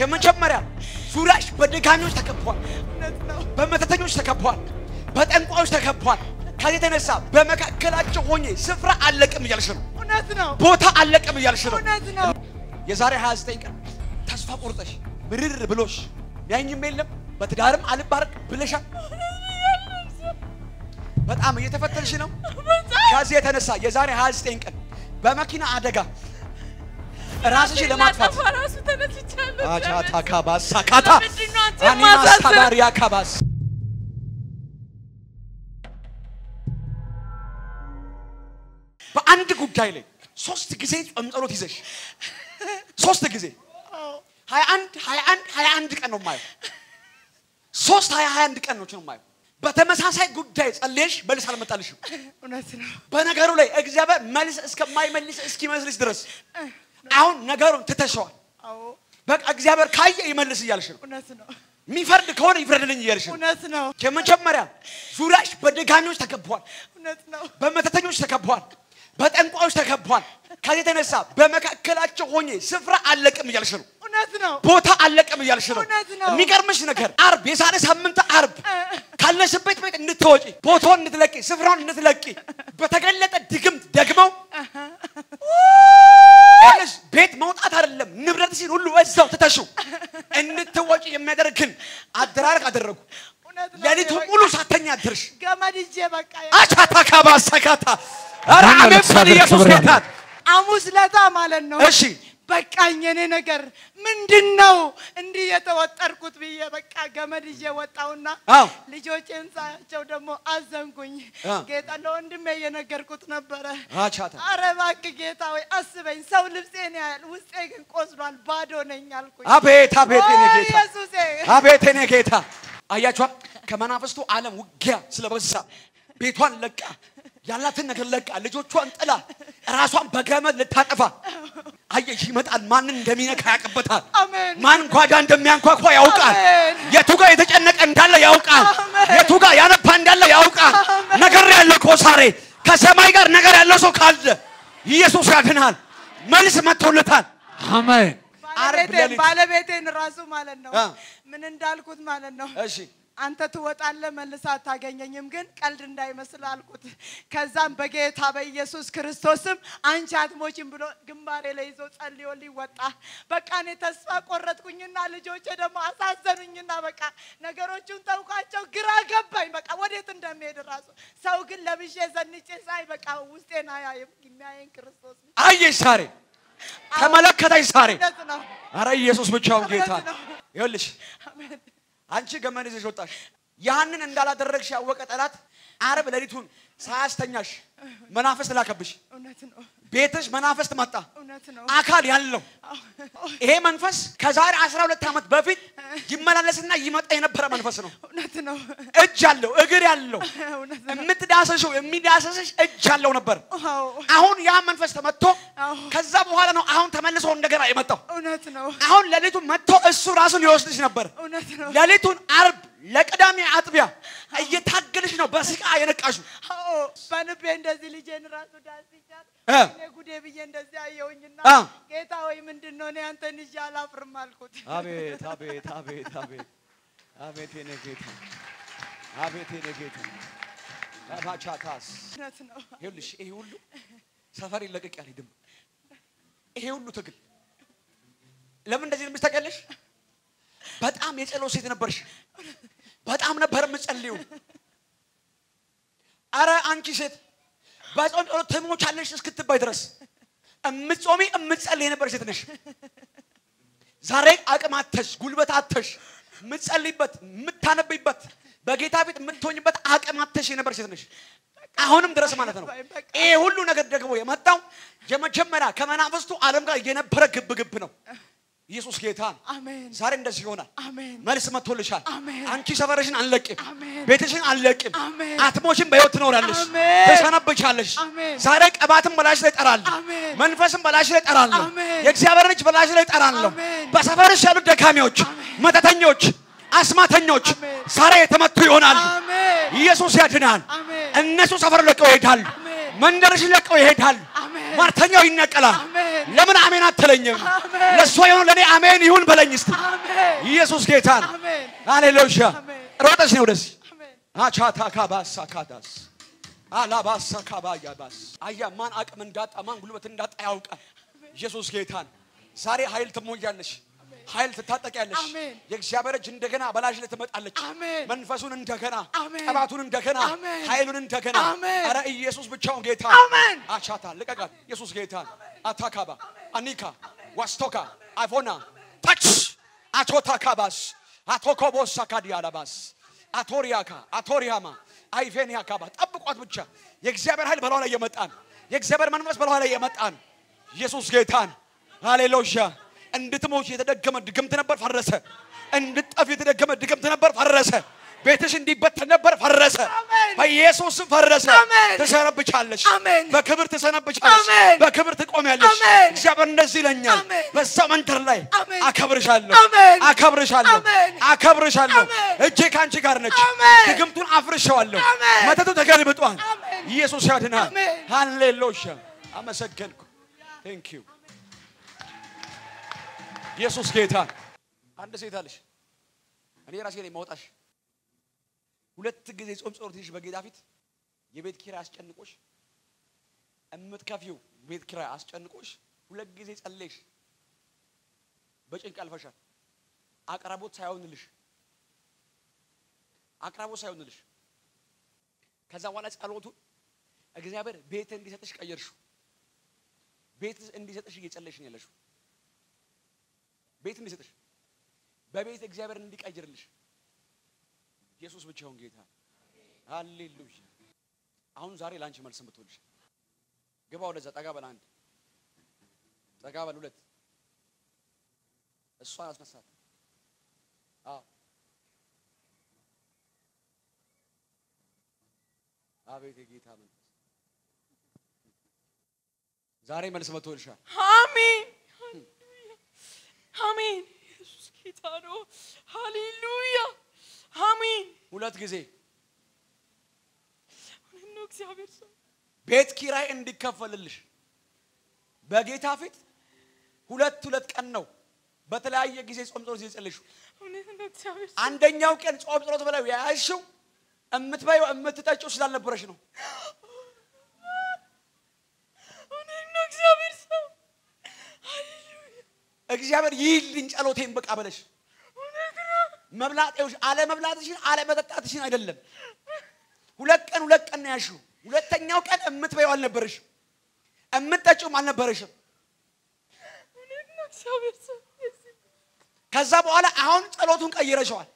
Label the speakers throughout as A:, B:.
A: የመጀመሪያ ዙሪያሽ በደጋኞች ተከቧል በመተተኞች ተከቧል በጠንቋዮች ተከቧል ከዚህ ተነሳ በመካከላቸው ሆኜ ስፍራ አለቅም እያልሽ ነው
B: እውነት ነው
A: ቦታ አለቅም እያልሽ ነው
B: እውነት ነው
A: የዛሬ 29 ቀን ተስፋ ቆርጠሽ ምርር ብሎሽ ያኝም የለም በትዳርም አልባረክ ብለሻል በጣም እየተፈተንሽ ነው ከዚህ የተነሳ የዛሬ 29 ቀን በመኪና አደጋ ራስሽ ለማጥፋት
B: ራሱ ተነስቻለሁ
A: አቻታ ካባስ ሳካታ አኒማ ሳባሪያ ካባስ በአንድ ጉዳይ ላይ 3 ጊዜ ጾም ጸሎት ይዘሽ 3 ጊዜ 21 ቀን ነው ማለት 21 ቀን ነው ማለት በተመሳሳይ ጉዳይ ጸልየሽ መልስ አልመጣልሽም
B: እውነት ነው
A: በነገሩ ላይ እግዚአብሔር መልስ እስከማይመልስ እስኪመስልሽ ድረስ አሁን ነገሩን ትተሽዋል አዎ በቃ እግዚአብሔር ካየ ይመልስ ይያልሽ ነው
B: እውነት ነው
A: ሚፈርድ ከሆነ ይፍረድልኝ ይያልሽ ነው
B: እውነት ነው
A: የመጀመሪያ ዙሪያሽ በደጋኞች ተከቧል
B: እውነት ነው
A: በመተተኞች ተከቧል በጠንቋዮች ተከቧል ከዚህ ተነሳ በመካከላቸው ሆኜ ስፍራ አለቅም ይያልሽ ነው
B: እውነት ነው
A: ቦታ አለቅም ይያልሽ ነው የሚገርምሽ ነገር አርብ የዛሬ ሳምንት አርብ ካለሽበት ቤት እንድትወጪ ቦታውን እንድትለቂ ስፍራውን እንድትለቂ በተገለጠ ድግምት ደግመው እሺ ቤት መውጣት አይደለም ንብረትሽን ሁሉ እዛው ተተሽው እንድትወጪ የሚያደርግን አደራረግ አደረጉ ለሊቱ ሙሉ ሳተኛ ድርሽ
B: ገመድጄ በቃ
A: አቻታ ካባሰካታ አራሜ ኢየሱስ ጌታ
B: አሙስ ለታ ማለት ነው
A: እሺ
B: በቃኝ የኔ ነገር ምንድነው እንዴ የተወጠርኩት ብዬ በቃ ገመድጄ ወጣውና ልጆቼን ሳያቸው ደግሞ አዘንኩኝ ጌታ ለወንድሜ የነገርኩት ነበር
A: አቻታ
B: አረባክ ጌታ ወይ አስበኝ ሰው ልብሴን ያያል ውስጤ ግን ቆስሏል ባዶ ነኝ አልኩኝ
A: አቤት አቤት የኔ ጌታ
B: ኢየሱስ
A: አቤት የኔ ጌታ አያችሁ ከመናፍስቱ ዓለም ውጊያ ስለበዛ ቤቷን ለቃ ያላትን ነገር ለቃ ልጆቿን ጥላ ራሷን በገመድ ልታጠፋ አየሽ ይመጣል ማንን እንደሚነካ ያቀበታል ማን ጓዳ እንደሚያንኳኳ ያውቃል የቱጋ የተጨነቀ እንዳለ ያውቃል የቱጋ ያነባ እንዳለ ያውቃል ነገር ያለው ኮሳሬ ከሰማይ ጋር ነገር ያለው ሰው ካለ ኢየሱስ ያድናል መልስ መጥቶለታል አሜን
B: ባለቤቴን ራሱ ማለት ነው ምን እንዳልኩት ማለት ነው እሺ አንተ ትወጣለህ መልሳ ታገኘኝም ግን ቀልድ እንዳይመስል አልኩት ከዛም በጌታ በኢየሱስ ክርስቶስም አንቺ አትሞቺም ብሎ ግንባሬ ላይ ይዞ ጸልዮልኝ ወጣ በቃ እኔ ተስፋ ቆረጥኩኝና ልጆቼ ደግሞ አሳዘኑኝና በቃ ነገሮቹን ተውቃቸው ግራ ገባኝ በቃ ወዴት እንደምሄድ ራሱ ሰው ግን ለብሼ ዘንጬ ሳይ በቃ ውስጤና የሚያየኝ ክርስቶስ
A: አየሽ ሳሬ ተመለከተሽ ሳሬ አረ ኢየሱስ ብቻውን ጌታ ይኸውልሽ አሜን አንቺ ገመድ ይዘሽ ወጣሽ ያንን እንዳላደረግሽ ያወቀ ጠላት አርብ ለሊቱን ሳያስተኛሽ መናፍስት ላከብሽ
B: እውነት ነው
A: ቤትሽ መናፍስት መጣ
B: እውነት ነው
A: አካል ያለው ይሄ መንፈስ ከዛሬ 12 አመት በፊት ይመላለስና ይመጣ የነበረ መንፈስ ነው
B: እውነት ነው
A: እጅ ያለው እግር ያለው የምትዳሰሽው የሚዳሰስሽ እጅ ያለው ነበር አሁን ያ መንፈስ ተመቶ ከዛ በኋላ ነው አሁን ተመልሶ እንደገና የመጣው
B: እውነት ነው
A: አሁን ለሊቱን መጥቶ እሱ ራሱን ይወስድሽ ነበር
B: እውነት ነው
A: ለሊቱን አርብ ለቅዳሜ አጥቢያ እየታገልሽ ነው በስቃ የነቃሹ
B: በልቤ እንደዚህ ልጄን ራሱ ዳስቻት እኔ ጉዴ ብዬ እንደዚህ አየውኝና ጌታ ወይ ምንድነው እኔ አንተን ይዤ አላፍርም አልኩት
A: አቤት አቤት አቤት አቤት አቤት የኔ ጌታ አቤት የኔ ጌታ አባቻታስ
B: እውነት ነው
A: ይኸውልሽ ይሄ ሁሉ ሰፈር ይለቀቅ ያልሄድም ይሄ ሁሉ ትግል ለምን እንደዚህ ልምስተቀለሽ በጣም የጸሎት ሴት ነበርሽ በጣም ነበር የምጸልዩ አረ አንቺ ሴት በጾም ጸሎት ትሞቻለሽ እስክትባይ ድረስ እምጾሚ እምጸልይ ነበር ሴት ነሽ ዛሬ አቅማተሽ ጉልበታተሽ ምጸልይበት ምታነብይበት በጌታ ቤት ምትሆኝበት አቅማተሽ ነበር ሴት ነሽ አሁንም ድረስ ማለት ነው ይሄ ሁሉ ነገር ደግሞ የመጣው የመጀመሪያ ከመናፍስቱ ዓለም ጋር የነበረ ግብግብ ነው ኢየሱስ ጌታ
B: አሜን
A: ዛሬ እንደዚህ ይሆናል
B: አሜን
A: መልስ መጥቶልሻል
B: አሜን
A: አንቺ ሰፈርሽን አንለቅም
B: አሜን
A: ቤትሽን አንለቅም
B: አሜን
A: አትሞሽም በህይወት ትኖራለሽ ተሰነብቻለሽ ዛሬ ቀባትም በላሽ ላይ ጠራለሁ መንፈስም በላሽ ላይ ጠራለሁ የእግዚአብሔር ልጅ በላሽ ላይ ጠራለሁ በሰፈርሽ ያሉ ደካሚዎች መተተኞች አስማተኞች ዛሬ የተመቱ ይሆናሉ ኢየሱስ ያድናል እነሱ ሰፈር ለቀው ይሄዳሉ መንደርሽ ለቀው ይሄዳሉ ማርተኛው ይነቀላል ለምን አሜን አትለኝም ለሷ ይሁን ለኔ አሜን ይሁን በለኝ እስቲ ኢየሱስ ጌታ ነው ሃሌሉያ ሮጠሽ ነው ደስ አቻታ ካባሳ ካዳስ አላባሳ ካባያባስ አያማን አቅም እንዳጣ ማን ጉልበት እንዳጣ ያውቃል ኢየሱስ ጌታ ነው ዛሬ ኃይል ትሞያለሽ ኃይል ትታጠቂያለሽ የእግዚአብሔር እጅ እንደገና በላሽ ለተመጣለች መንፈሱን እንደገና ቀባቱን እንደገና ኃይሉን እንደገና አረ ኢየሱስ ብቻውን ጌታ አቻታ ለቀቃት ኢየሱስ ጌታ አታካባ አኒካ ዋስቶካ አፎና ታች አቾታ ካባስ አቶኮቦስ ካዲያላባስ አቶሪያካ አቶሪያማ አይቬኒያ ካባ ጠብቋት ብቻ የእግዚአብሔር ኃይል በላው ላይ የመጣን የእግዚአብሔር መንፈስ በላው ላይ የመጣን ኢየሱስ ጌታን ሃሌሉያ እንድትሞች የተደገመ ድግምት ነበር ፈረሰ እንድትጠፍ የተደገመ ድግምት ነበር ፈረሰ ቤትሽ እንዲበተን ነበር ፈረሰ በኢየሱስ ፈረሰ ተሰነብቻለሽ በክብር ተሰነብቻለሽ በክብር ትቆሚያለሽ እግዚአብሔር እንደዚህ ይለኛል በዛ መንተር ላይ አከብርሻለሁ እጄ ካንቺ ጋር ነች ድግምቱን አፍርሻለሁ መተቱ ተገልብጧል ኢየሱስ ያድናል ሃሌሉያ አመሰግንኩ ቴንክ ዩ ኢየሱስ ጌታ አንድ ሴት አለሽ እኔ ራሴ ነኝ ማውጣሽ ሁለት ጊዜ ጾም ጾርትሽ በጌታ ፊት የቤት ኪራይ አስጨንቆሽ እምትከፊው ቤት ኪራይ አስጨንቆሽ ሁለት ጊዜ ጸለይሽ በጭንቅ አልፈሻል አቅራቦት ሳይሆንልሽ ከዛ በኋላ ጸሎቱ እግዚአብሔር ቤት እንዲሰጥሽ ቀየርሽው ቤት እንዲሰጥሽ እየጸለይሽ ነው ያለሽው ቤት እንዲሰጥሽ በቤት እግዚአብሔር እንዲቀይርልሽ ኢየሱስ ብቻውን ጌታ ሃሌሉያ አሁን ዛሬ ላንቺ መልስ ምትወልሽ ግባ ወደዛ ጠጋ በል አንድ ጠጋ በል ሁለት እሷን አስነሳት አቤት ጌታ መንፈስ ዛሬ መልስ ምትወልሻል
C: አሜን አሜን ኢየሱስ ጌታ ነው ሃሌሉያ አሜን
A: ሁለት ጊዜ
C: ነው እግዚአብሔር ሰው
A: ቤት ኪራይ እንዲከፈልልሽ በጌታ ፊት ሁለት ቀን ነው በተለያየ ጊዜ ጾም ጸሎት ይጸልይሽ
C: ነው እግዚአብሔር
A: አንደኛው ቀን ጾም ጸሎት በላይ ያያሽው እምትበይው እምትጠጪው ስላልነበረሽ ነው
C: ነው እግዚአብሔር ሰው
A: እግዚአብሔር ይልኝ ጸሎቴን በቃ በለሽ መብላቴውሽ አለ መብላትሽን አለ መጠጣትሽን አይደለም ሁለት ቀን ነው ያሽው ሁለተኛው ቀን እምትበይው አልነበረሽ እምትጠጪውም አልነበረሽ ከዛ በኋላ አሁን ጸሎቱን ቀይረሽዋል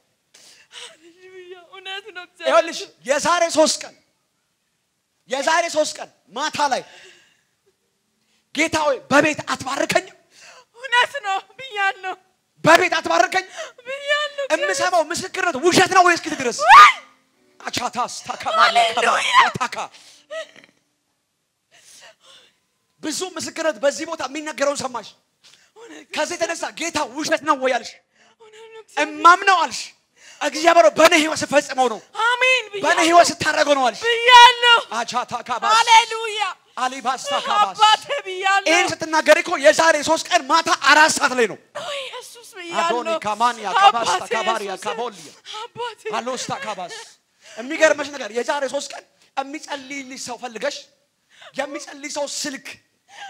C: ሃሌሉያ እውነት ነው
A: ይኸውልሽ የዛሬ 3 ቀን ማታ ላይ ጌታ ሆይ በቤት አትባርከኝ
C: እውነት ነው ብያለሁ
A: በቤት አትባርከኝ
C: ብያለሁ
A: እምሰማው ምስክርነት ውሸት ነው ወይስ ክትድረስ አቻታስ ታካማለ ታካ ብዙ ምስክርነት በዚህ ቦታ የሚነገረውን ሰማሽ ከዚህ ተነሳ ጌታ ውሸት ነው ወይ አልሽ እማምነው አልሽ እግዚአብሔር በኔ ህይወት ፈጽመው ነው
C: አሜን
A: በኔ ህይወት ታረገው ነው አልሽ
C: ብያለሁ
A: አቻታካባስ
C: ሃሌሉያ
A: አሊባስታካባስ
C: አባቴ ብያለሁ
A: ይሄን ስትናገሪ እኮ የዛሬ 3 ቀን ማታ 4 ሰዓት ላይ ነው
C: ኢየሱስ ብያለሁ
A: አዶኒ ካማኒያ ካባስታካባሪያ ካቦሊያ
C: አባቴ
A: አሎስታካባስ የሚገርምሽ ነገር የዛሬ 3 ቀን የሚጸልይልሽ ሰው ፈልገሽ የሚጸልይ ሰው ስልክ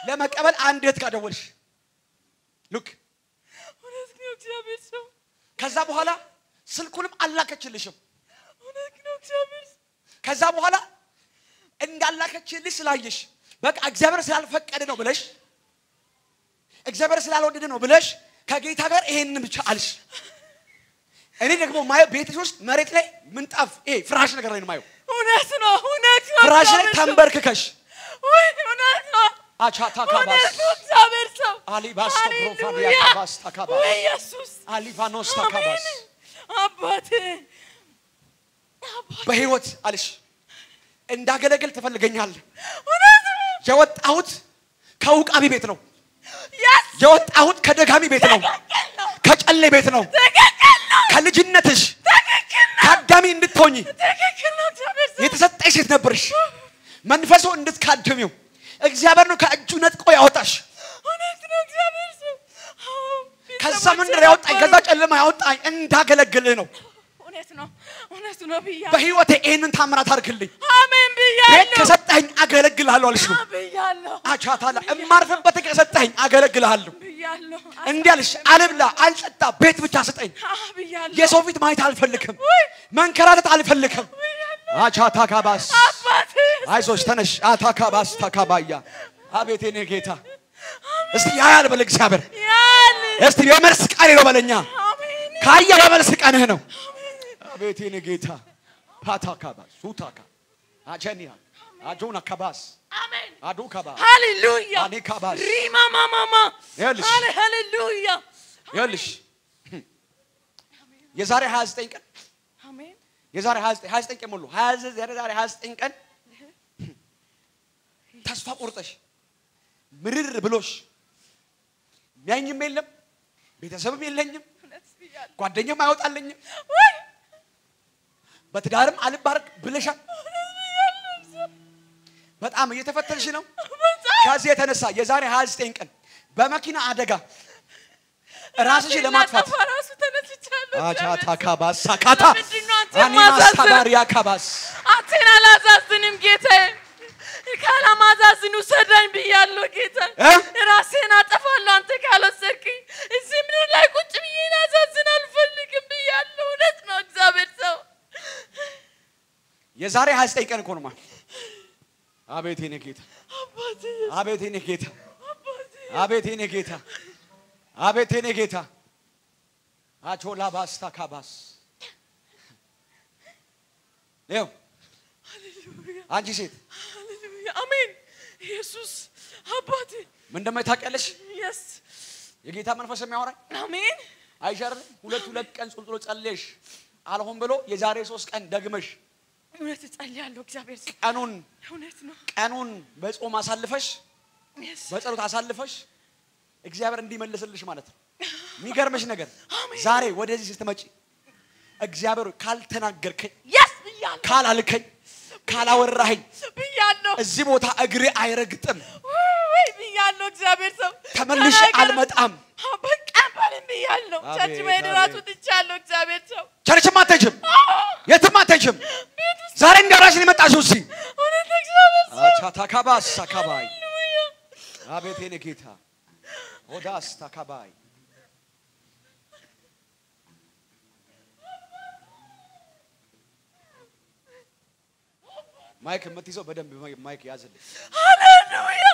A: ለመቀበል አንዴት ጋር ደወልሽ ሉክ
C: እውነት ነው እግዚአብሔር ሰው
A: ከዛ በኋላ ስልኩንም አላከችልሽም
C: እውነት ነው እግዚአብሔር
A: ከዛ በኋላ እንዳላከችልሽ ስላየሽ በቃ እግዚአብሔር ስላልፈቀደ ነው ብለሽ እግዚአብሔር ስላልወደደ ነው ብለሽ ከጌታ ጋር ይሄንን ብቻ አልሽ እኔ ደግሞ ማየው ቤትሽ ውስጥ መሬት ላይ ምንጣፍ ፍራሽ ነገር ላይ ነው ማየው
C: እውነት ነው
A: ፍራሽ ላይ ተንበርክከሽ
C: ወይ እውነት ነው
A: አቻታካባስ
C: እግዚአብሔር ሰው
A: አሊባስቶ ፕሮፋዲያ ካባስ ታካባስ
C: ኢየሱስ
A: አሊቫኖስ ታካባስ
C: አባቴ
A: በህይወት አልሽ እንዳገለግል ተፈልገኛለህ
C: እውነት ነው
A: የወጣሁት ከውቃቢ ቤት ነው የወጣሁት ከደጋሚ ቤት ነው ከጨሌ ቤት ነው ከልጅነትሽ ካዳሚ እንድትሆኚ የተሰጠሽ ሴት ነበርሽ መንፈሱ እንድትካድሚው እግዚአብሔር ነው ከእጁ ነጥቆ ያወጣሽ ከዛ ምንድነው ያወጣኝ ከዛ ጨለማ ያወጣኝ እንዳገለግልህ ነው
C: እውነት ነው ብያለሁ
A: በህይወቴ ይሄንን ታምራት አድርግልኝ
C: አሜን ብያለሁ
A: ከሰጠኝ አገለግልሃለሁ አልሽ ነው
C: ብያለሁ
A: አቻታላ እማርፈበት ከሰጠኝ አገለግልሃለሁ
C: ብያለሁ
A: እንዲያልሽ አልብላ አልጠጣ ቤት ብቻ ሰጠኝ
C: ብያለሁ
A: የሰው ፊት ማየት አልፈልግም መንከራተት አልፈልግም አቻታ ካባስ
C: አባቴ
A: አይዞሽ ተነሽ አታካባስ ታካባያ አቤት የኔ ጌታ እስቲ ያያል በል እግዚአብሔር
C: ያል
A: እስቲ የመልስ ቃል ነው በለኛ
C: አሜን
A: ካያ የመልስ ቀንህ ነው አቤት የኔ ጌታ ፓታካባስ ሱታካ አጀኒያ አጆና ካባስ
C: አሜን
A: አዱካባ
C: ሃሌሉያ
A: አኔ ካባስ
C: ሪማ ማማማ
A: ይልሽ
C: ሃሌሉያ
A: ይልሽ የዛሬ 29 ቀን
C: አሜን
A: የዛሬ 29 ቀን ሙሉ 29 ቀን ተስፋ ቆርጠሽ ምርር ብሎሽ ያኝም የለም ቤተሰብም የለኝም ጓደኛም አይወጣልኝም በትዳርም አልባረክ ብለሻል በጣም እየተፈተንሽ ነው ከዚህ የተነሳ የዛሬ 29 ቀን በመኪና አደጋ ራስሽ ለማጥፋት
C: ራሱ ተነስቻለሁ
A: አቻታ ካባስ ሳካታ አኒማ ሳባሪያ ካባስ
C: አንተን አላዛዝንም ጌታዬ ካላማዛዝኑ ሰዳኝ ብያለሁ ጌታ ራሴን አጠፋለሁ አንተ ካልወሰድከኝ እዚህ ምድር ላይ ቁጭ ብዬ አዛዝን አልፈልግም ብያለሁ እውነት ነው እግዚአብሔር ሰው
A: የዛሬ 29 ቀን እኮ ነው ማለት አቤት የኔ ጌታ
C: አባቴ
A: አቤት የኔ ጌታ
C: አባቴ
A: አቤት የኔ ጌታ አቤት የኔ ጌታ አቾላ ባስታ ካባስ ሌው
C: ሃሌሉያ
A: አንቺ ሴት
C: ሃሌሉያ አሜን ኢየሱስ አባቴ
A: ምን እንደማይታቀለሽ
C: ኢየስ
A: የጌታ መንፈስ የሚያወራኝ
C: አሜን
A: አይሻርም ሁለት ቀን ጾም ጸልየሽ አልሆን ብሎ የዛሬ 3 ቀን ደግመሽ
C: እውነት ጸልያለሁ እግዚአብሔር
A: ቀኑን
C: እውነት ነው
A: ቀኑን በጾም አሳልፈሽ
C: ኢየስ
A: በጸሎት አሳልፈሽ እግዚአብሔር እንዲመልስልሽ ማለት ነው የሚገርምሽ ነገር ዛሬ ወደዚህ ስትመጪ እግዚአብሔር ካልተናገርከኝ
C: ኢየስ ብያለሁ
A: ካላልከኝ ካላወራኸኝ
C: ብያለሁ
A: እዚህ ቦታ እግሬ አይረግጥም
C: ወይ ብያለሁ እግዚአብሔር ሰው
A: ተመልሼ አልመጣም
C: በቃ ባልን ብያለሁ ቸርች መሄድ ራሱ ትቻለሁ እግዚአብሔር ሰው
A: ቸርችም አትሄጂም የትም አትሄጂም ዛሬ እንዳራሽን የመጣሽው እዚህ
C: እውነት እግዚአብሔር ሰው
A: አቻታ ካባስ ካባይ አቤት የኔ ጌታ ኦዳስ ታካባይ ማይክ የምትይዘው በደንብ ማይክ ያዝልኝ
C: ሃሌሉያ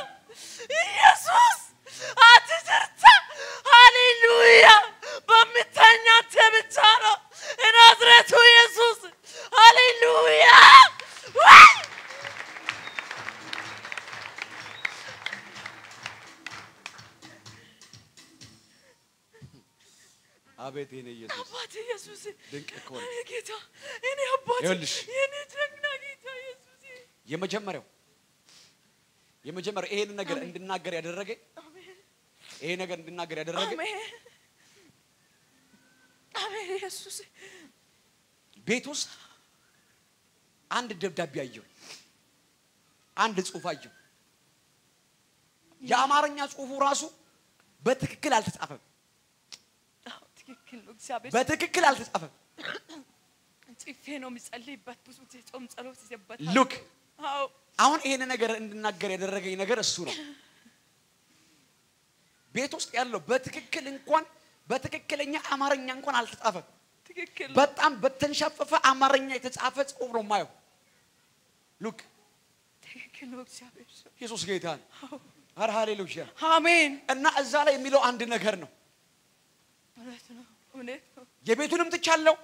C: ኢየሱስ አትሰርታ ሃሌሉያ በመታኛ ተብቻ ነው ናዝሬቱ ኢየሱስ ሃሌሉያ
A: አቤት የኔ ኢየሱስ
C: አባቴ ኢየሱስ
A: ድንቅ እኮ ነው
C: እኔ ጌታ እኔ አባቴ
A: ይኸውልሽ
C: የኔ ጀግና ጌታ ኢየሱስ
A: የመጀመሪያው ይሄን ነገር እንድናገር ያደረገኝ ይሄ ነገር እንድናገር ያደረገኝ
C: አሜን ኢየሱስ
A: ቤት ውስጥ አንድ ደብዳቤ አየሁ አንድ ጽሑፍ አየሁ የአማርኛ ጽሑፉ ራሱ በትክክል አልተጻፈም
C: ትክክል ነው እግዚአብሔር
A: በትክክል አልተጻፈም
C: ጽፌ ነው የሚጸልይበት ብዙ ጊዜ ጾም ጸሎት ይዘበት
A: ሉክ
C: አው
A: አሁን ይሄን ነገር እንድናገር ያደረገኝ ነገር እሱ ነው ቤት ውስጥ ያለው በትክክል እንኳን በትክክለኛ አማርኛ እንኳን አልተጻፈም
C: ትክክል
A: በጣም በተንሻፈፈ አማርኛ የተጻፈ ጽሑፍ ነው ማየው ሉክ
C: ትክክል ነው እግዚአብሔር
A: ኢየሱስ ጌታ ነው አረ ሃሌሉያ
C: አሜን
A: እና እዛ ላይ የሚለው አንድ ነገር ነው
C: እውነት ነው እውነት ነው
A: የቤቱንም ትቻለው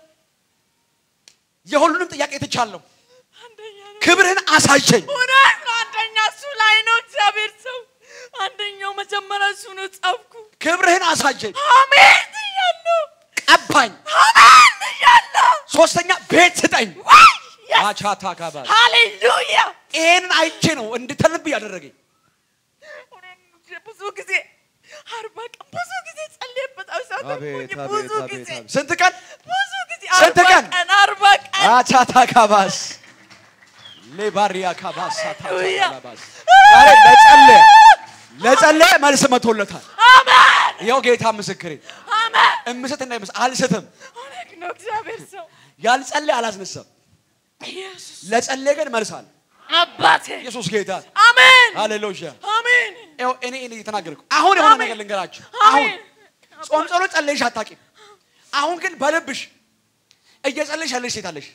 A: የሁሉንም ጥያቄ ትቻለው
C: አንደኛ ነው
A: ክብርህን አሳየኝ
C: እውነት ነው አንደኛ እሱ ላይ ነው እግዚአብሔር ሰው አንደኛው መጀመሪያ እሱ ነው ጻፍኩ
A: ክብርህን አሳየኝ
C: አሜን ያለው
A: ቀባኝ
C: አሜን ያለው
A: ሶስተኛ ቤት ስጠኝ አቻታ ካባ
C: ሃሌሉያ
A: ይሄን አይቼ ነው እንድተልብ ያደረገኝ
C: ብዙ ጊዜ 40 ቀን ብዙ ጊዜ ጸልየበት
A: አቤት
C: ብዙ ጊዜ
A: ስንት ቀን
C: ብዙ ጊዜ
A: ስንት ቀን
C: 40 ቀን
A: አቻታ ካባስ ለባሪያ ካባስ አታካባስ አረ ለጸለየ መልስ መቶለታል
C: አሜን
A: ይኸው ጌታ ምስክሬ እምሰት እንዳይመስል አልሰተም
C: ሆነክ ነው እግዚአብሔር ሰው
A: ያልጸለየ አላስነሳም
C: ኢየሱስ
A: ለጸለየ ግን መልሳል
C: አባቴ
A: ኢየሱስ ጌታ
C: አሜን
A: ሃሌሉያ
C: አሜን
A: እኔ እየተናገርኩ አሁን የሆነ ነገር ልንገራችሁ አሁን ጾም ጸሎት ጸለይሽ አታውቂም አሁን ግን በልብሽ እየጸለይሽ ያለሽ ሴት አለሽ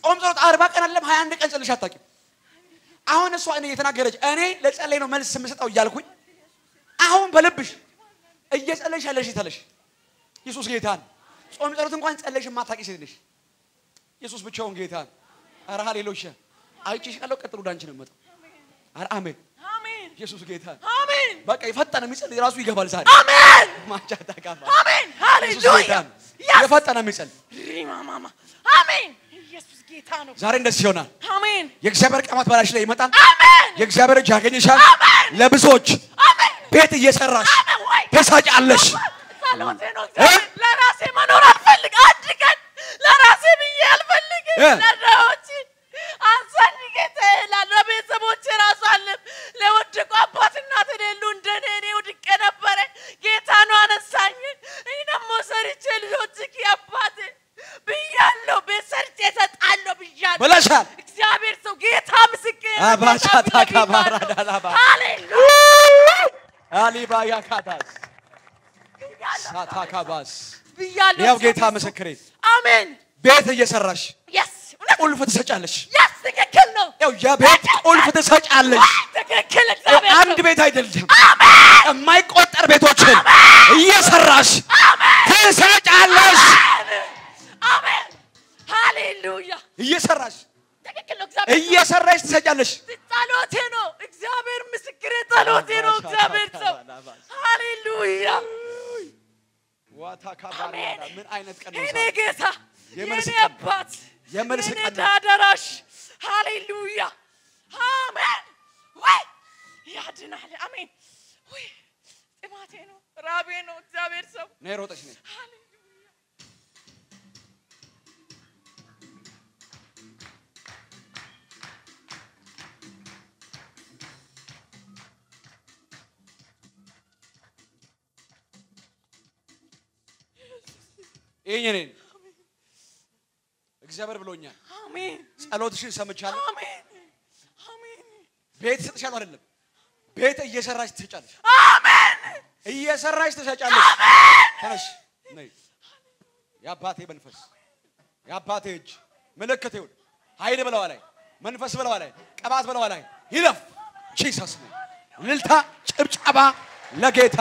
A: ጾም ጸሎት 40 ቀን አይደለም 21 ቀን ጸለይሽ አታውቂም አሁን እሷ እኔ እየተናገረች እኔ ለጸለይ ነው መልስ የምሰጠው እያልኩኝ አሁን በልብሽ እየጸለይሽ ያለሽ ሴት አለሽ ኢየሱስ ጌታ ጾም ጸሎት እንኳን ጸለይሽ የማታውቂ ሴት ነሽ ኢየሱስ ብቻውን ጌታ አረ ሃሌሉያ አይጪሽ ካለው ቀጥሎ ዳንቺ ነው መጣው አረ አሜን
C: አሜን
A: ኢየሱስ ጌታ
C: አሜን
A: በቃ ይፈጠነ የሚጸልይ ራሱ ይገባል ዛሬ
C: አሜን
A: ማቻታ ካባ
C: አሜን ሃሌሉያ
A: ይፈጠነ የሚጸልይ
C: ሪማማማ አሜን ኢየሱስ ጌታ ነው
A: ዛሬ እንደዚህ ይሆናል
C: አሜን
A: የእግዚአብሔር ቀማት ባላሽ ላይ ይመጣል
C: አሜን
A: የእግዚአብሔር እጅ ያገኝሻል ለብዙዎች
C: አሜን
A: ቤት እየሰራሽ ተሳጫለሽ
C: ጸሎቴ ነው እግዚአብሔር ለራሴ መኖር አልፈልግ አንድ ቀን ለራሴ ብዬ አልፈልግ ለራሴ አንሳኝ ጌታ ለቤተሰቦቼ ራሱ አለም ለወደቁ አባት እናት የሌሉ እንደኔ እኔ ወድቄ ነበረ ጌታ ነው አነሳኝ እኔ ደግሞ ሰርቼ ልጆችክ አባቴ ብያለሁ በሰርቼ ሰጣለሁ ብያለሁ
A: በላሻል
C: እግዚአብሔር ሰው ጌታ ምስክር
A: አባቻታ ካባራ ዳላባ
C: ሃሌሉያ
A: አሊባያ ካታስ ሳታካባስ
C: ብያለሁ
A: ያው ጌታ ምስክሬ
C: አሜን
A: ቤት እየሰራሽ
C: yes
A: ቁልፍ ትሰጫለሽ
C: yes ትክክል ነው
A: ያው የቤት ቁልፍ ትሰጫለሽ
C: ትክክል እግዚአብሔር
A: አንድ ቤት አይደለም የማይቆጠር ቤቶችን እየሰራሽ ትሰጫለሽ
C: አሜን ሃሌሉያ
A: እየሰራሽ
C: ትክክል ነው እግዚአብሔር
A: እየሰራሽ ትሰጫለሽ
C: ጸሎቴ ነው እግዚአብሔር ምስክሬ ጸሎቴ ነው እግዚአብሔር ሰው ሃሌሉያ
A: ዋታካባራ ምን አይነት ቀን ነው
C: እኔ ጌታ
A: የመልስ
C: የኔ
A: ቀን
C: አባት
A: የመልስ
C: የኔ
A: ቀን
C: ታደራሽ ሃሌሉያ አሜን ወይ ያድናል አሜን ወይ ጥማቴ ነው ራቤ ነው እግዚአብሔር ሰው
A: ነይ ሮጠሽ ነይ
C: ሃሌሉያ
A: እኔ እግዚአብሔር ብሎኛል
C: አሜን
A: ጸሎትሽን ሰምቻለሁ
C: አሜን አሜን
A: ቤት ሰጥሻለሁ አይደለም ቤት እየሰራሽ ትሰጫለሽ
C: አሜን
A: እየሰራሽ ትሰጫለሽ ተነሽ ነይ ያባቴ መንፈስ ያባቴ እጅ ምልክት ይሁን ኃይል በለዋ ላይ መንፈስ በለዋ ላይ ቀባት በለዋ ላይ ይለፍ ጂሰስ ነው ልልታ ጭብጨባ ለጌታ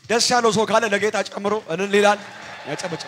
A: ደስ ያለው ሰው ካለ ለጌታ ጨምሮ እልል ይላል ያጨበጨ